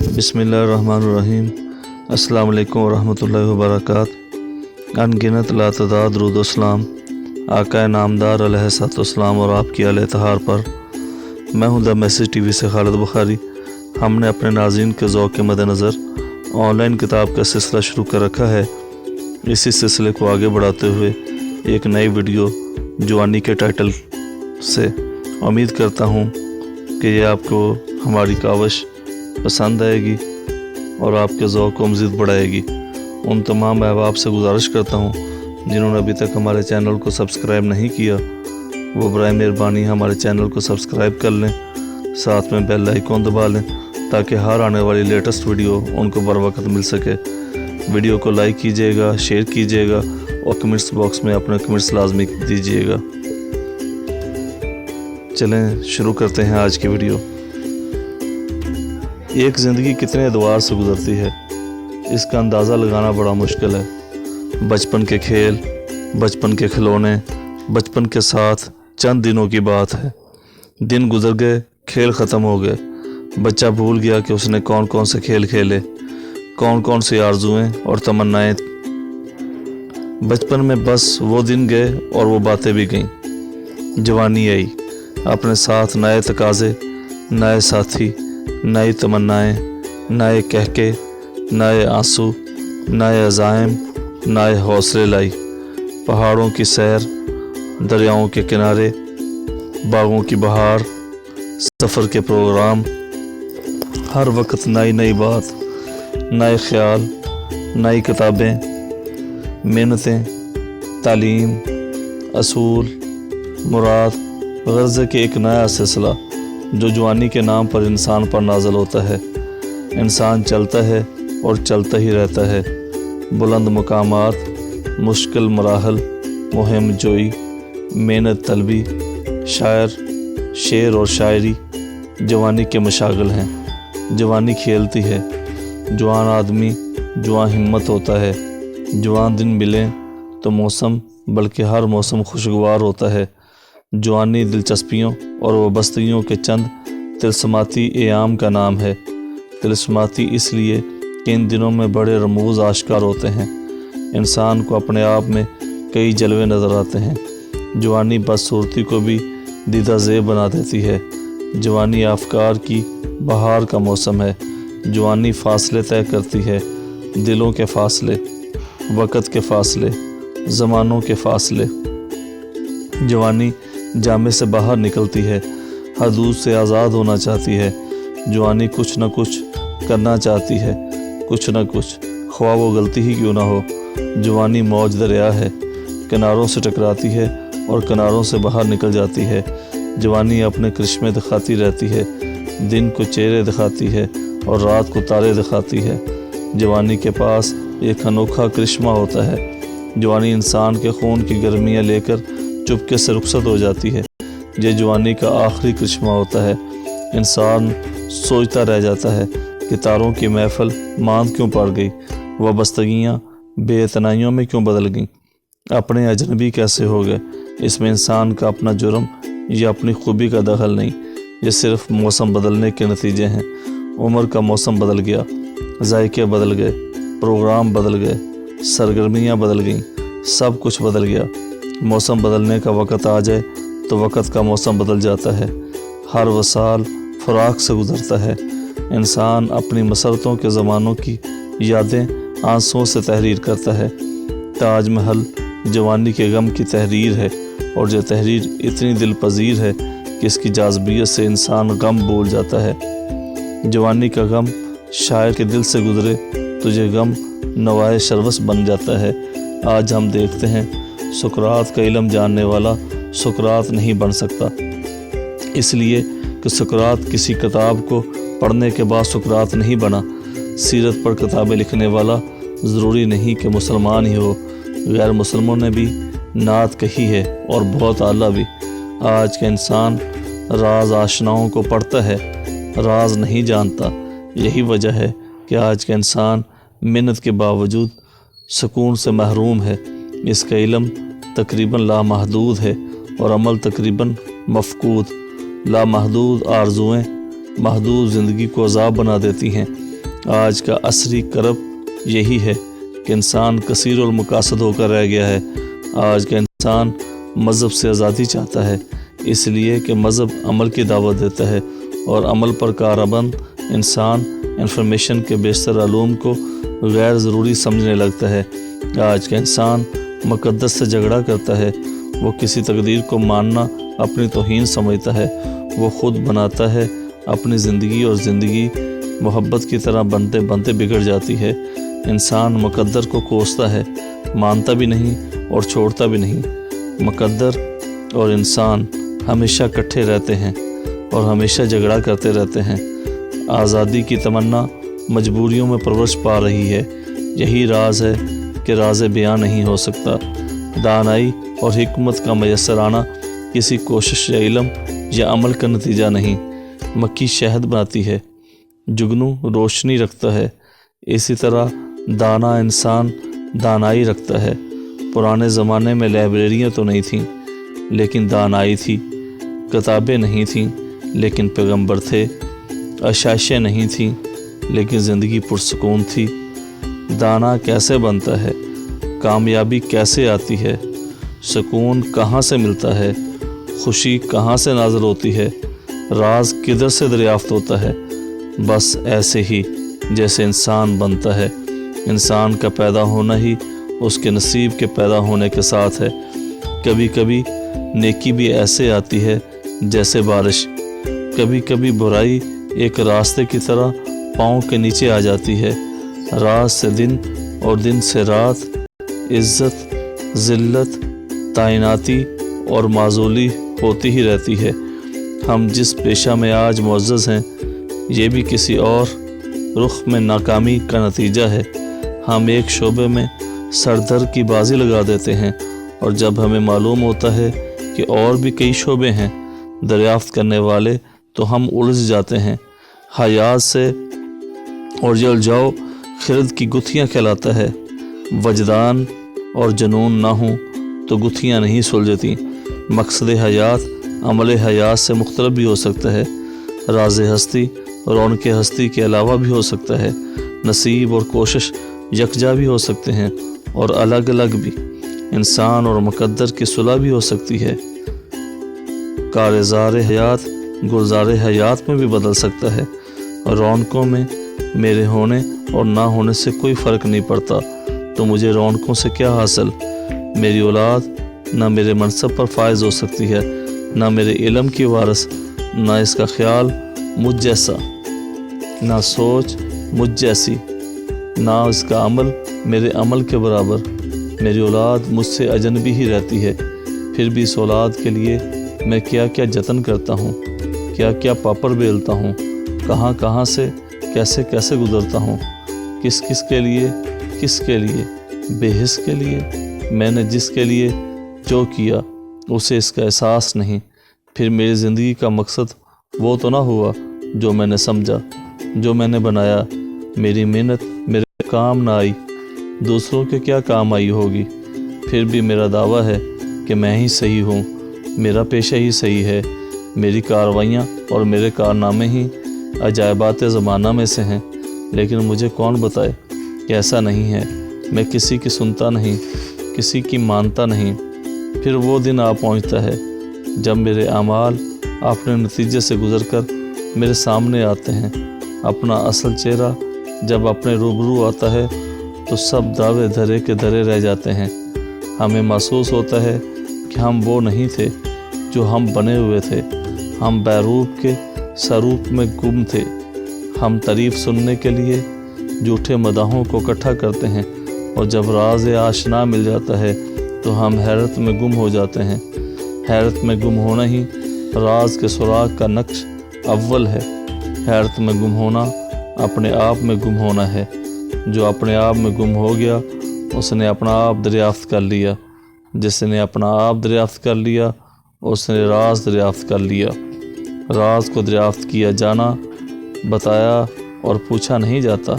بسم اللہ الرحمن الرحیم۔ السلام علیکم ورحمۃ اللہ وبرکاتہ۔ ان گنت لاتعداد درود و سلام آقا نامدار علیہ الصلوۃ والسلام اور آپ کی اہل طہار پر۔ میں ہوں دا میسیج ٹی وی سے خالد بخاری۔ ہم نے اپنے ناظرین کے ذوق کے مد نظر آن لائن کتاب کا سلسلہ شروع کر رکھا ہے۔ اسی سلسلے کو آگے بڑھاتے ہوئے ایک نئی ویڈیو جوانی کے ٹائٹل سے امید کرتا ہوں کہ یہ آپ کو ہماری کاوش پسند آئے گی اور آپ کے ذوق کو مزید بڑھائے گی۔ ان تمام احباب سے گزارش کرتا ہوں جنہوں نے ابھی تک ہمارے چینل کو سبسکرائب نہیں کیا، وہ برائے مہربانی ہمارے چینل کو سبسکرائب کر لیں، ساتھ میں بیل آئیکن دبا لیں تاکہ ہر آنے والی لیٹسٹ ویڈیو ان کو بر وقت مل سکے۔ ویڈیو کو لائک کیجیے گا، شیئر کیجیے گا اور کمنٹس باکس میں اپنے کمنٹس لازمی دیجیے گا۔ چلیں شروع کرتے ہیں آج کی ویڈیو۔ ایک زندگی کتنے ادوار سے گزرتی ہے، اس کا اندازہ لگانا بڑا مشکل ہے۔ بچپن کے کھیل، بچپن کے کھلونے، بچپن کے ساتھ چند دنوں کی بات ہے۔ دن گزر گئے، کھیل ختم ہو گئے، بچہ بھول گیا کہ اس نے کون کون سے کھیل کھیلے، کون کون سی آرزوئیں اور تمنائیں۔ بچپن میں بس وہ دن گئے اور وہ باتیں بھی گئیں۔ جوانی آئی، اپنے ساتھ نئے تقاضے، نئے ساتھی، نئی تمنائیں، نئے کہکے، نئے آنسو، نئے عزائم، نئے حوصلے لائی۔ پہاڑوں کی سیر، دریاؤں کے کنارے، باغوں کی بہار، سفر کے پروگرام، ہر وقت نئی نئی بات، نئے خیال، نئی کتابیں، محنتیں، تعلیم، اصول، مراد، غرض کے ایک نیا سلسلہ جو جوانی کے نام پر انسان پر نازل ہوتا ہے۔ انسان چلتا ہے اور چلتا ہی رہتا ہے۔ بلند مقامات، مشکل مراحل، مہم جوئی، محنت طلبی، شعر اور شاعری جوانی کے مشاغل ہیں۔ جوانی کھیلتی ہے، جوان آدمی جوان ہمت ہوتا ہے۔ جوان دن ملیں تو موسم بلکہ ہر موسم خوشگوار ہوتا ہے۔ جوانی دلچسپیوں اور وابستگیوں کے چند طلسماتی ایام کا نام ہے۔ طلسماتی اس لیے کہ ان دنوں میں بڑے رموز آشکار ہوتے ہیں۔ انسان کو اپنے آپ میں کئی جلوے نظر آتے ہیں۔ جوانی بدصورتی کو بھی دیدہ زیب بنا دیتی ہے۔ جوانی افکار کی بہار کا موسم ہے۔ جوانی فاصلے طے کرتی ہے، دلوں کے فاصلے، وقت کے فاصلے، زمانوں کے فاصلے۔ جوانی جامے سے باہر نکلتی ہے، حدود سے آزاد ہونا چاہتی ہے۔ جوانی کچھ نہ کچھ کرنا چاہتی ہے، کچھ نہ کچھ، خواہ وہ غلطی ہی کیوں نہ ہو۔ جوانی موج دریا ہے، کناروں سے ٹکراتی ہے اور کناروں سے باہر نکل جاتی ہے۔ جوانی اپنے کرشمے دکھاتی رہتی ہے، دن کو چہرے دکھاتی ہے اور رات کو تارے دکھاتی ہے۔ جوانی کے پاس ایک انوکھا کرشمہ ہوتا ہے۔ جوانی انسان کے خون کی گرمیاں لے کر چپکے سے رخصت ہو جاتی ہے۔ یہ جوانی کا آخری کرشمہ ہوتا ہے۔ انسان سوچتا رہ جاتا ہے کہ تاروں کی محفل ماند کیوں پڑ گئی، وابستگیاں بے اتنائیوں میں کیوں بدل گئیں، اپنے اجنبی کیسے ہو گئے۔ اس میں انسان کا اپنا جرم یا اپنی خوبی کا دخل نہیں، یہ صرف موسم بدلنے کے نتیجے ہیں۔ عمر کا موسم بدل گیا، ذائقے بدل گئے، پروگرام بدل گئے، سرگرمیاں بدل گئیں، سب کچھ بدل گیا۔ موسم بدلنے کا وقت آ جائے تو وقت کا موسم بدل جاتا ہے۔ ہر وصال فراق سے گزرتا ہے۔ انسان اپنی مسرتوں کے زمانوں کی یادیں آنسوؤں سے تحریر کرتا ہے۔ تاج محل جوانی کے غم کی تحریر ہے، اور یہ تحریر اتنی دل پذیر ہے کہ اس کی جاذبیت سے انسان غم بھول جاتا ہے۔ جوانی کا غم شاعر کے دل سے گزرے تو یہ غم نوائے شروس بن جاتا ہے۔ آج ہم دیکھتے ہیں سقراط کا علم جاننے والا سقراط نہیں بن سکتا، اس لیے کہ سقراط کسی کتاب کو پڑھنے کے بعد سقراط نہیں بنا۔ سیرت پر کتابیں لکھنے والا ضروری نہیں کہ مسلمان ہی ہو، غیر مسلموں نے بھی نعت کہی ہے اور بہت اعلیٰ بھی۔ آج کا انسان راز آشناؤں کو پڑھتا ہے، راز نہیں جانتا۔ یہی وجہ ہے کہ آج کا انسان محنت کے باوجود سکون سے محروم ہے۔ اس کا علم تقریباً لامحدود ہے اور عمل تقریباً مفقود۔ لامحدود آرزوئیں محدود زندگی کو عذاب بنا دیتی ہیں۔ آج کا عصری کرب یہی ہے کہ انسان کثیر المقاصد ہو کر رہ گیا ہے۔ آج کا انسان مذہب سے آزادی چاہتا ہے، اس لیے کہ مذہب عمل کی دعوت دیتا ہے، اور عمل پر کاربند انسان انفارمیشن کے بیشتر علوم کو غیر ضروری سمجھنے لگتا ہے۔ آج کا انسان مقدس سے جھگڑا کرتا ہے، وہ کسی تقدیر کو ماننا اپنی توہین سمجھتا ہے، وہ خود بناتا ہے اپنی زندگی، اور زندگی محبت کی طرح بنتے بنتے بگڑ جاتی ہے۔ انسان مقدر کو کوستا ہے، مانتا بھی نہیں اور چھوڑتا بھی نہیں۔ مقدر اور انسان ہمیشہ کٹھے رہتے ہیں اور ہمیشہ جھگڑا کرتے رہتے ہیں۔ آزادی کی تمنا مجبوریوں میں پرورش پا رہی ہے، یہی راز ہے کہ راز بیان نہیں ہو سکتا۔ دانائی اور حکمت کا میسر آنا کسی کوشش یا علم یا عمل کا نتیجہ نہیں۔ مکھی شہد بناتی ہے، جگنو روشنی رکھتا ہے، اسی طرح دانا انسان دانائی رکھتا ہے۔ پرانے زمانے میں لائبریریاں تو نہیں تھیں لیکن دانائی تھی، کتابیں نہیں تھیں لیکن پیغمبر تھے، عشائشیں نہیں تھیں لیکن زندگی پرسکون تھی۔ دانا کیسے بنتا ہے؟ کامیابی کیسے آتی ہے؟ سکون کہاں سے ملتا ہے؟ خوشی کہاں سے نازل ہوتی ہے؟ راز کدھر سے دریافت ہوتا ہے؟ بس ایسے ہی جیسے انسان بنتا ہے۔ انسان کا پیدا ہونا ہی اس کے نصیب کے پیدا ہونے کے ساتھ ہے۔ کبھی کبھی نیکی بھی ایسے آتی ہے جیسے بارش، کبھی کبھی برائی ایک راستے کی طرح پاؤں کے نیچے آ جاتی ہے۔ رات سے دن اور دن سے رات، عزت، ذلت، تعیناتی اور معزولی ہوتی ہی رہتی ہے۔ ہم جس پیشہ میں آج معزز ہیں، یہ بھی کسی اور رخ میں ناکامی کا نتیجہ ہے۔ ہم ایک شعبے میں سردر کی بازی لگا دیتے ہیں، اور جب ہمیں معلوم ہوتا ہے کہ اور بھی کئی شعبے ہیں دریافت کرنے والے، تو ہم الجھ جاتے ہیں۔ حیات سے اور الجاؤ خرد کی گتھیاں کہلاتا ہے۔ وجدان اور جنون نہ ہوں تو گتھیاں نہیں سلجھتی۔ مقصد حیات عمل حیات سے مختلف بھی ہو سکتا ہے۔ راز ہستی رونق ہستی کے علاوہ بھی ہو سکتا ہے۔ نصیب اور کوشش یکجا بھی ہو سکتے ہیں اور الگ الگ بھی۔ انسان اور مقدر کی صلح بھی ہو سکتی ہے۔ کارزار حیات گلزار حیات میں بھی بدل سکتا ہے۔ رونقوں میں میرے ہونے اور نہ ہونے سے کوئی فرق نہیں پڑتا، تو مجھے رونقوں سے کیا حاصل؟ میری اولاد نہ میرے منصب پر فائز ہو سکتی ہے، نہ میرے علم کی وارث، نہ اس کا خیال مجھ جیسا، نہ سوچ مجھ جیسی، نہ اس کا عمل میرے عمل کے برابر۔ میری اولاد مجھ سے اجنبی ہی رہتی ہے، پھر بھی اس اولاد کے لیے میں کیا کیا جتن کرتا ہوں، کیا کیا پاپڑ بیلتا ہوں، کہاں کہاں سے کیسے کیسے گزرتا ہوں، کس کس کے لیے، کس کے لیے، بے حس کے لیے۔ میں نے جس کے لیے جو کیا اسے اس کا احساس نہیں۔ پھر میری زندگی کا مقصد وہ تو نہ ہوا جو میں نے سمجھا، جو میں نے بنایا۔ میری محنت میرے کام نہ آئی، دوسروں کے کیا کام آئی ہوگی۔ پھر بھی میرا دعویٰ ہے کہ میں ہی صحیح ہوں، میرا پیشہ ہی صحیح ہے، میری کارروائیاں اور میرے کارنامے ہی عجائبات زمانہ میں سے ہیں۔ لیکن مجھے کون بتائے کہ ایسا نہیں ہے۔ میں کسی کی سنتا نہیں، کسی کی مانتا نہیں۔ پھر وہ دن آ پہنچتا ہے جب میرے اعمال اپنے نتیجے سے گزر کر میرے سامنے آتے ہیں۔ اپنا اصل چہرہ جب اپنے روبرو آتا ہے تو سب دعوے دھرے کے دھرے رہ جاتے ہیں۔ ہمیں محسوس ہوتا ہے کہ ہم وہ نہیں تھے جو ہم بنے ہوئے تھے۔ ہم بیروب کے سروپ میں گم تھے۔ ہم تعریف سننے کے لیے جھوٹے مداحوں کو اکٹھا کرتے ہیں، اور جب راز آشنا مل جاتا ہے تو ہم حیرت میں گم ہو جاتے ہیں۔ حیرت میں گم ہونا ہی راز کے سراغ کا نقش اول ہے۔ حیرت میں گم ہونا اپنے آپ میں گم ہونا ہے۔ جو اپنے آپ میں گم ہو گیا اس نے اپنا آپ دریافت کر لیا۔ جس نے اپنا آپ دریافت کر لیا اس نے راز دریافت کر لیا۔ راز کو دریافت کیا جانا، بتایا اور پوچھا نہیں جاتا۔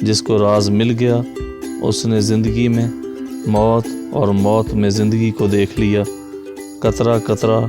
جس کو راز مل گیا اس نے زندگی میں موت اور موت میں زندگی کو دیکھ لیا۔ قطرہ قطرہ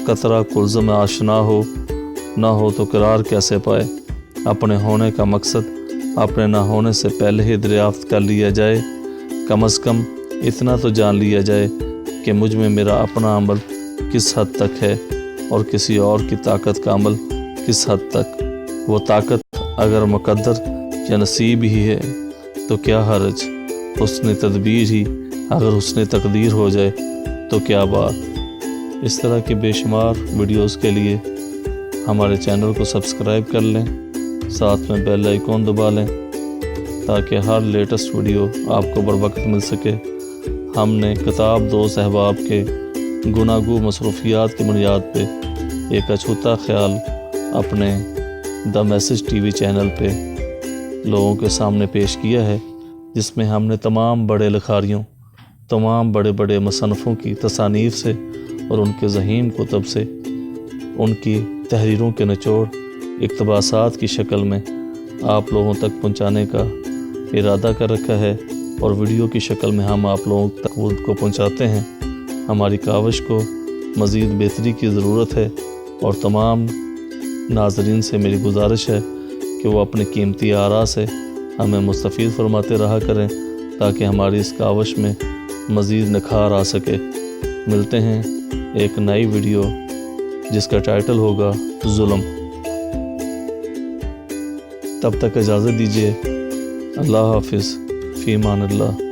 قطرہ کلزم آشنا ہو، نہ ہو تو قرار کیسے پائے؟ اپنے ہونے کا مقصد اپنے نہ ہونے سے پہلے ہی دریافت کر لیا جائے۔ کم از کم اتنا تو جان لیا جائے کہ مجھ میں میرا اپنا عمل کس حد تک ہے اور کسی اور کی طاقت کا عمل کس حد تک۔ وہ طاقت اگر مقدر یا نصیب ہی ہے تو کیا حرج، حسن تدبیر ہی اگر حسن تقدیر ہو جائے تو کیا بات۔ اس طرح کے بے شمار ویڈیوز کے لیے ہمارے چینل کو سبسکرائب کر لیں، ساتھ میں بیل آئیکن دبا لیں تاکہ ہر لیٹسٹ ویڈیو آپ کو بر وقت مل سکے۔ ہم نے کتاب دوست احباب کے گناگو مصروفیات کی بنیاد پہ ایک اچھوتا خیال اپنے the message T V channel پہ لوگوں کے سامنے پیش کیا ہے، جس میں ہم نے تمام بڑے لکھاریوں، تمام بڑے بڑے مصنفوں کی تصانیف سے اور ان کے ذہین کتب سے ان کی تحریروں کے نچوڑ اقتباسات کی شکل میں آپ لوگوں تک پہنچانے کا ارادہ کر رکھا ہے، اور ویڈیو کی شکل میں ہم آپ لوگوں تک ان کو پہنچاتے ہیں۔ ہماری کاوش کو مزید بہتری کی ضرورت ہے، اور تمام ناظرین سے میری گزارش ہے کہ وہ اپنے قیمتی آراء سے ہمیں مستفید فرماتے رہا کریں تاکہ ہماری اس کاوش میں مزید نکھار آ سکے۔ ملتے ہیں ایک نئی ویڈیو جس کا ٹائٹل ہوگا ظلم۔ تب تک اجازت دیجیے، اللہ حافظ، فی امان اللہ۔